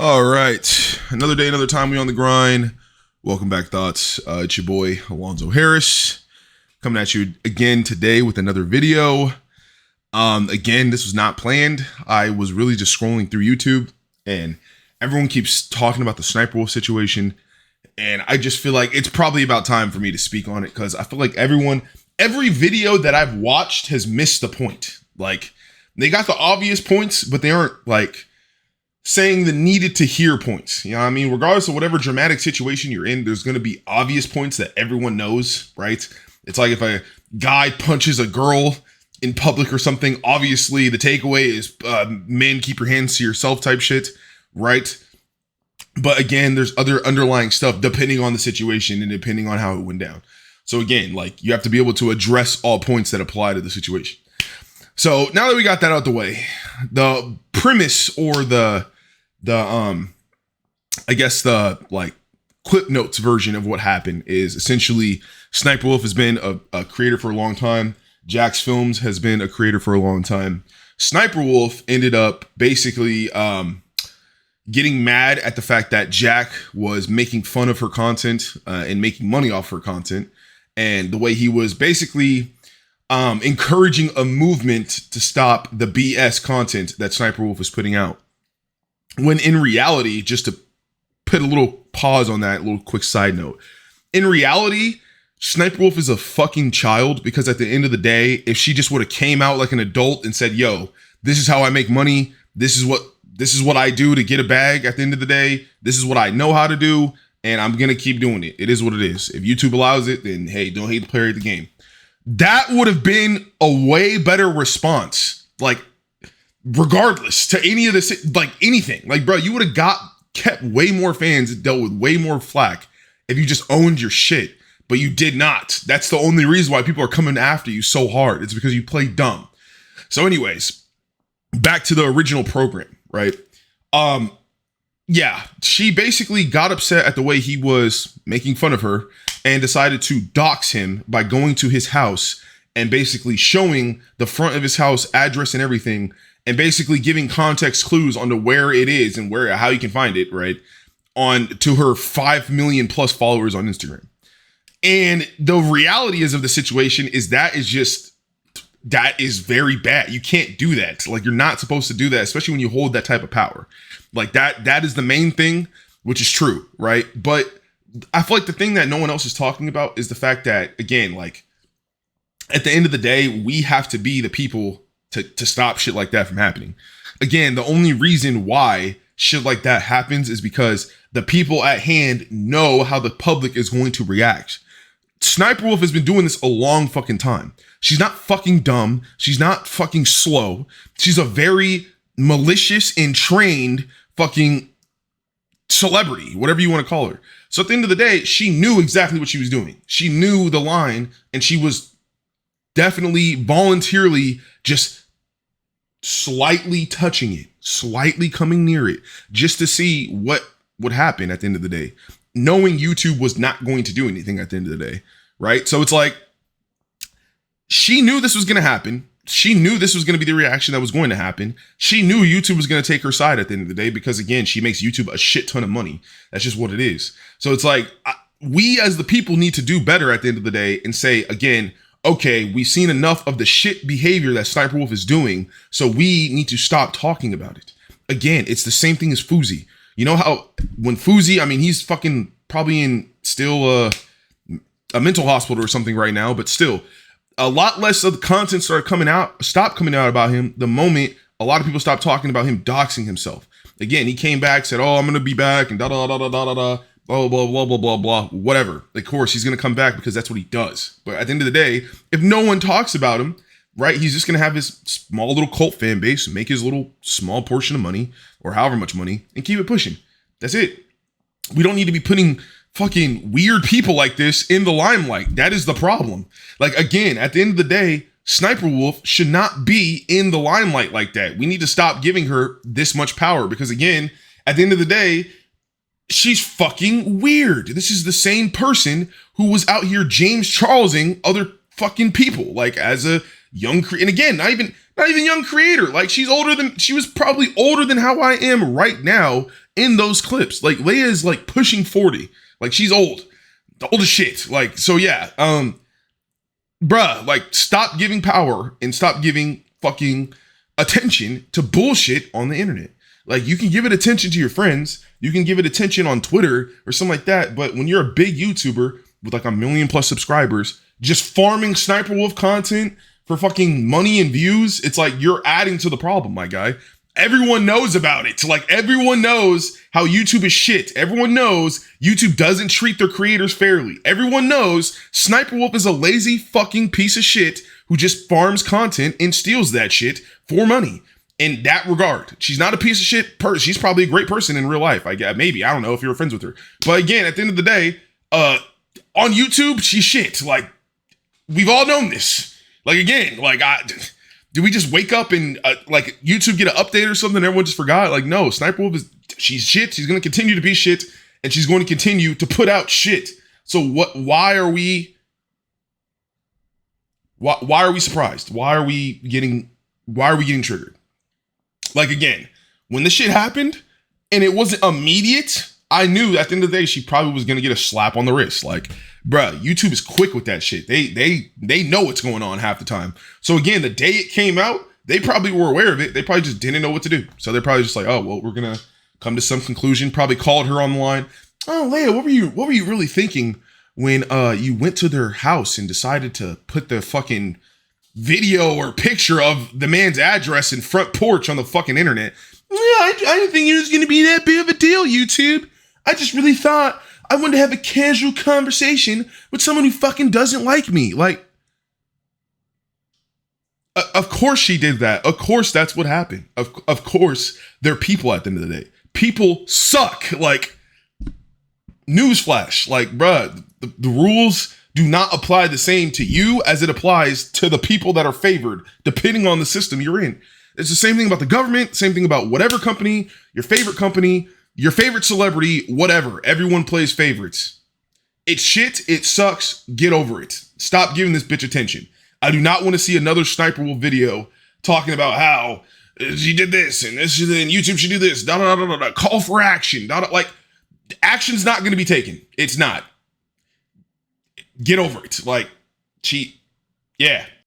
All right, another day, another time. We on the grind. Welcome back, thoughts. It's your boy Alonzo Harris coming at you again today with another video. Again, this was not planned. I was really just scrolling through YouTube, and everyone keeps talking about the Sniper Wolf situation, and I just feel like it's probably about time for me to speak on it because I feel like every video that I've watched has missed the point. Like, they got the obvious points, but they aren't like saying the needed to hear points. You know what I mean? Regardless of whatever dramatic situation you're in, there's going to be obvious points that everyone knows, right? It's like if a guy punches a girl in public or something, obviously the takeaway is men, keep your hands to yourself type shit, right? But again, there's other underlying stuff depending on the situation and depending on how it went down. So again, like, you have to be able to address all points that apply to the situation. So now that we got that out the way, the premise or the I guess the like clip notes version of what happened is essentially Sniper Wolf has been a creator for a long time. Jax Films has been a creator for a long time. Sniper Wolf ended up basically getting mad at the fact that Jack was making fun of her content and making money off her content, and the way he was basically encouraging a movement to stop the BS content that Sniper Wolf was putting out. When in reality, just to put a little pause on that, little quick side note, in reality, Sniper Wolf is a fucking child, because at the end of the day, if she just would have came out like an adult and said, yo, this is how I make money, this is what I do to get a bag at the end of the day, this is what I know how to do, and I'm gonna keep doing it. It is what it is. If YouTube allows it, then hey, don't hate the player of the game. That would have been a way better response. Like, regardless to any of this, like anything, like, bro, you would have kept way more fans and dealt with way more flack if you just owned your shit, but you did not. That's the only reason why people are coming after you so hard. It's because you play dumb. So anyways, back to the original program, right? Yeah, she basically got upset at the way he was making fun of her and decided to dox him by going to his house and basically showing the front of his house, address and everything, and basically giving context clues onto where it is and how you can find it, right? On to her 5 million plus followers on Instagram. And the reality of the situation is that is very bad. You can't do that. Like, you're not supposed to do that, especially when you hold that type of power. Like, that is the main thing, which is true, right? But I feel like the thing that no one else is talking about is the fact that, again, like, at the end of the day, we have to be the people to stop shit like that from happening. Again, the only reason why shit like that happens is because the people at hand know how the public is going to react. Sniper Wolf has been doing this a long fucking time. She's not fucking dumb. She's not fucking slow. She's a very malicious and trained fucking celebrity, whatever you want to call her. So at the end of the day, she knew exactly what she was doing. She knew the line, and she was definitely voluntarily just slightly touching it, slightly coming near it, just to see what would happen at the end of the day, knowing YouTube was not going to do anything at the end of the day, right? So it's like, she knew this was going to happen. She knew this was going to be the reaction that was going to happen. She knew YouTube was going to take her side at the end of the day because, again, she makes YouTube a shit ton of money. That's just what it is. So it's like, we as the people need to do better at the end of the day and say, again, okay, we've seen enough of the shit behavior that Sniper Wolf is doing, so we need to stop talking about it. Again, it's the same thing as Fousey. You know how when Fousey, I mean, he's fucking probably in still a mental hospital or something right now, but still, a lot less of the content stopped coming out about him the moment a lot of people stopped talking about him doxing himself. Again, he came back, said, oh, I'm going to be back, and da-da-da-da-da-da-da, blah, blah, blah, blah, blah, blah, whatever. Of course, he's going to come back because that's what he does. But at the end of the day, if no one talks about him, right, he's just going to have his small little cult fan base, make his little small portion of money, or however much money, and keep it pushing. That's it. We don't need to be putting fucking weird people like this in the limelight. That is the problem. Like, again, at the end of the day, Sniper Wolf should not be in the limelight like that. We need to stop giving her this much power because, again, at the end of the day, she's fucking weird. This is the same person who was out here James Charlesing other fucking people, like as a and again, not even young creator. Like she was probably older than how I am right now in those clips. Like Leia is like pushing 40. Like she's old as shit. Like, so yeah, bruh, like stop giving power and stop giving fucking attention to bullshit on the internet. Like you can give it attention to your friends, you can give it attention on Twitter or something like that, but when you're a big YouTuber with like 1 million plus subscribers, just farming Sniper Wolf content for fucking money and views, it's like you're adding to the problem, my guy. Everyone knows about it. Like everyone knows how YouTube is shit. Everyone knows YouTube doesn't treat their creators fairly. Everyone knows Sniper Wolf is a lazy fucking piece of shit who just farms content and steals that shit for money. In that regard, she's not a piece of shit person. She's probably a great person in real life. I guess maybe, I don't know if you're friends with her, but again, at the end of the day, on YouTube, she's shit. Like we've all known this. Like again, like do we just wake up and like YouTube get an update or something and everyone just forgot? Like no, Sniper Wolf she's shit. She's going to continue to be shit and she's going to continue to put out shit. So why are we surprised? Why are we getting triggered? Like again, when the shit happened and it wasn't immediate, I knew at the end of the day, she probably was going to get a slap on the wrist. Like, bruh, YouTube is quick with that shit. They know what's going on half the time. So again, the day it came out, they probably were aware of it. They probably just didn't know what to do. So they're probably just like, oh, well, we're going to come to some conclusion. Probably called her on the line. Oh, Leia, what were you really thinking when you went to their house and decided to put the fucking video or picture of the man's address in front porch on the fucking internet? Yeah, I didn't think it was going to be that big of a deal, YouTube. I just really thought I wanted to have a casual conversation with someone who fucking doesn't like me. Like, of course she did that. Of course that's what happened. Of course they're people at the end of the day. People suck. Like, newsflash. Like, bruh, the rules do not apply the same to you as it applies to the people that are favored, depending on the system you're in. It's the same thing about the government, same thing about whatever company, your favorite celebrity, whatever. Everyone plays favorites. It's shit. It sucks. Get over it. Stop giving this bitch attention. I do not want to see another Sniper Wolf video talking about how she did this and this and YouTube should do this. Call for action. Like, action's not going to be taken. It's not. Get over it. Like, yeah.